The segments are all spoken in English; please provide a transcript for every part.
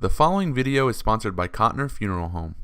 The following video is sponsored by Cotner Funeral Home.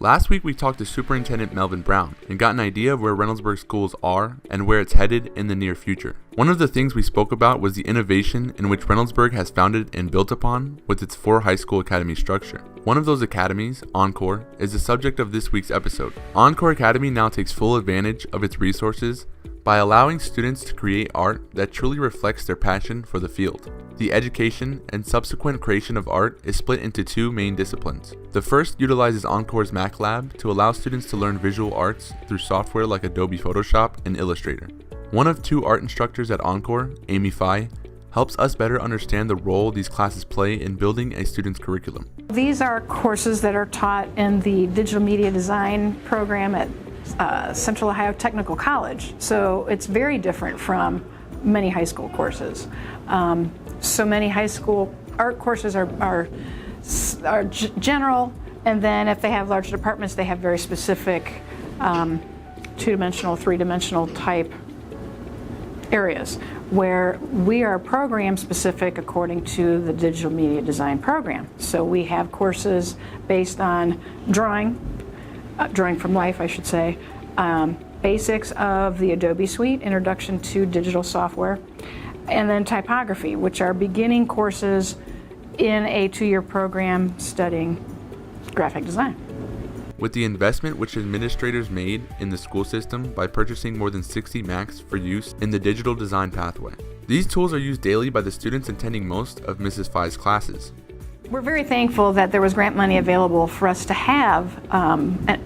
Last week we talked to Superintendent Melvin Brown and got an idea of where Reynoldsburg schools are and where it's headed in the near future. One of the things we spoke about was the innovation in which Reynoldsburg has founded and built upon with its 4 high school academy structure. One of those academies, Encore, is the subject of this week's episode. Encore Academy now takes full advantage of its resources by allowing students to create art that truly reflects their passion for the field. The education and subsequent creation of art is split into 2 main disciplines. The first utilizes Encore's Mac Lab to allow students to learn visual arts through software like Adobe Photoshop and Illustrator. One of 2 art instructors at Encore, Fihe, helps us better understand the role these classes play in building a student's curriculum. These are courses that are taught in the digital media design program at Central Ohio Technical College, so it's very different from many high school courses. So many high school art courses are general, and then if they have large departments, they have very specific 2-dimensional, 3-dimensional type areas, where we are program specific according to the digital media design program. So we have courses based on drawing from life, I should say, basics of the Adobe Suite, introduction to digital software, and then typography, which are beginning courses in a 2-year program studying graphic design. With the investment which administrators made in the school system by purchasing more than 60 Macs for use in the digital design pathway. These tools are used daily by the students attending most of Mrs. Fihe's classes. We're very thankful that there was grant money available for us to have a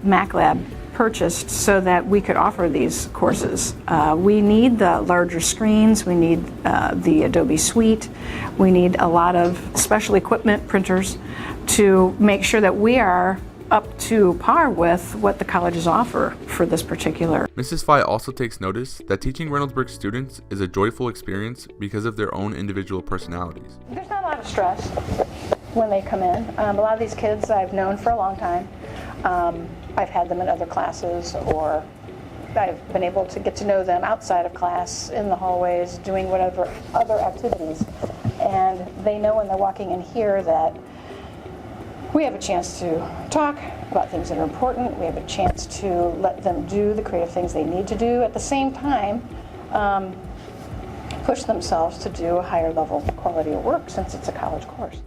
Mac Lab purchased so that we could offer these courses. We need the larger screens, we need the Adobe Suite, we need a lot of special equipment, printers, to make sure that we are up to par with what the colleges offer for this particular. Mrs. Fihe also takes notice that teaching Reynoldsburg students is a joyful experience because of their own individual personalities. There's not a lot of stress when they come in. A lot of these kids I've known for a long time. I've had them in other classes, or I've been able to get to know them outside of class, in the hallways, doing whatever other activities. And they know when they're walking in here that we have a chance to talk about things that are important. We have a chance to let them do the creative things they need to do. At the same time, push themselves to do a higher level quality of work, since it's a college course.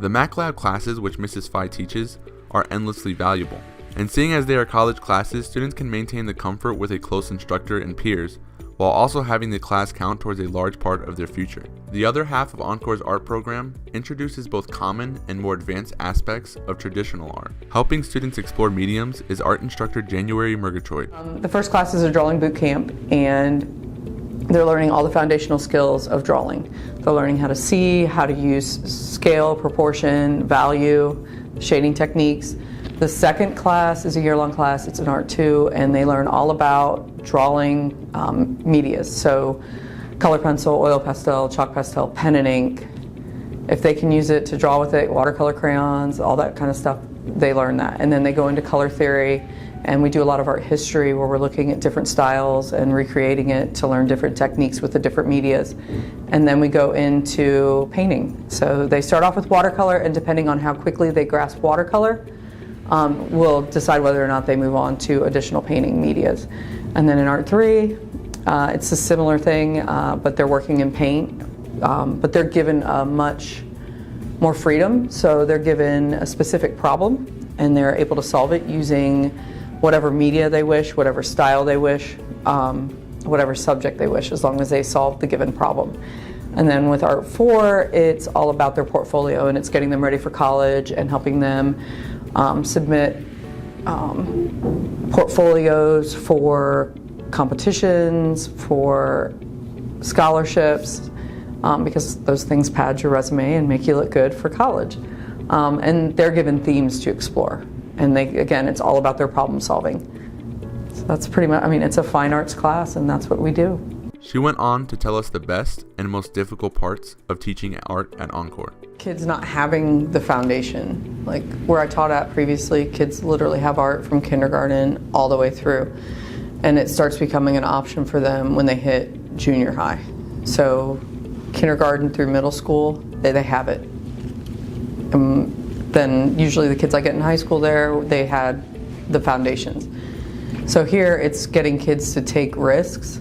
The Mac Lab classes which Mrs. Fihe teaches are endlessly valuable. And seeing as they are college classes, students can maintain the comfort with a close instructor and peers, while also having the class count towards a large part of their future. The other half of Encore's art program introduces both common and more advanced aspects of traditional art. Helping students explore mediums is art instructor January Murgatroyd. The first class is a drawing boot camp, and they're learning all the foundational skills of drawing. They're learning how to see, how to use scale, proportion, value, shading techniques. The second class is a year-long class. It's an art 2, and they learn all about drawing medias. So color pencil, oil pastel, chalk pastel, pen and ink. If they can use it to draw with it, watercolor crayons, all that kind of stuff, they learn that. And then they go into color theory, and we do a lot of art history where we're looking at different styles and recreating it to learn different techniques with the different medias. And then we go into painting. So they start off with watercolor, and depending on how quickly they grasp watercolor, we'll decide whether or not they move on to additional painting medias. And then in Art 3, it's a similar thing, but they're working in paint, but they're given much more freedom. So they're given a specific problem, and they're able to solve it using whatever media they wish, whatever style they wish, whatever subject they wish, as long as they solve the given problem. And then with Art 4, it's all about their portfolio, and it's getting them ready for college and helping them submit portfolios for competitions, for scholarships, because those things pad your resume and make you look good for college. And they're given themes to explore. And again, it's all about their problem solving. That's pretty much, I mean, it's a fine arts class and that's what we do. She went on to tell us the best and most difficult parts of teaching art at Encore. Kids not having the foundation. Like where I taught at previously, kids literally have art from kindergarten all the way through. And it starts becoming an option for them when they hit junior high. So kindergarten through middle school, they have it. And then usually the kids I get in high school there, they had the foundations. So here it's getting kids to take risks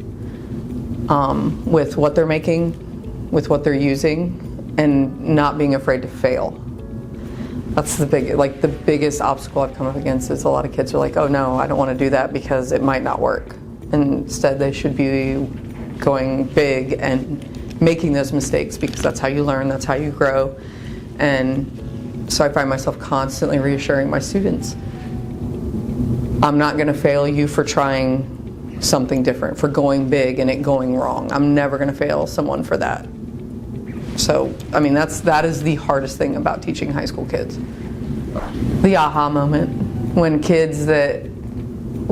with what they're making, with what they're using, and not being afraid to fail. That's the biggest obstacle I've come up against is a lot of kids are like, oh no, I don't want to do that because it might not work. And instead they should be going big and making those mistakes because that's how you learn, that's how you grow. And so I find myself constantly reassuring my students, I'm not going to fail you for trying something different, for going big and it going wrong. I'm never going to fail someone for that. So, I mean, that is the hardest thing about teaching high school kids. The aha moment, when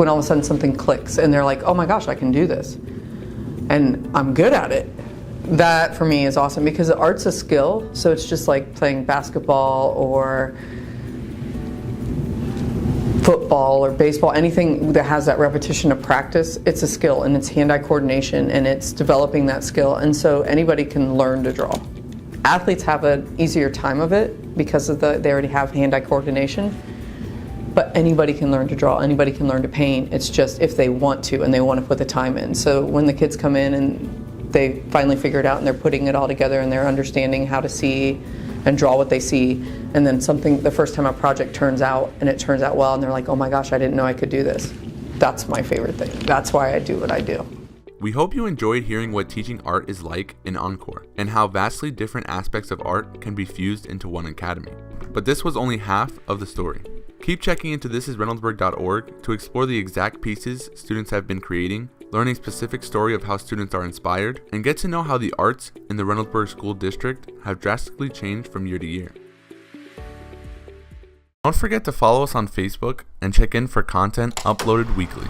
all of a sudden something clicks and they're like, oh my gosh, I can do this. And I'm good at it. That for me is awesome because art's a skill, so it's just like playing basketball or football or baseball, anything that has that repetition of practice, it's a skill and it's hand-eye coordination and it's developing that skill, and so anybody can learn to draw. Athletes have an easier time of it because they already have hand-eye coordination, but anybody can learn to draw, anybody can learn to paint. It's just if they want to and they want to put the time in. So when the kids come in and they finally figure it out and they're putting it all together and they're understanding how to see and draw what they see, and then the first time a project turns out and it turns out well and they're like, oh my gosh, I didn't know I could do this. That's my favorite thing. That's why I do what I do. We hope you enjoyed hearing what teaching art is like in Encore and how vastly different aspects of art can be fused into one academy. But this was only half of the story. Keep checking into ThisisReynoldsburg.org to explore the exact pieces students have been creating, learn a specific story of how students are inspired, and get to know how the arts in the Reynoldsburg School District have drastically changed from year to year. Don't forget to follow us on Facebook and check in for content uploaded weekly.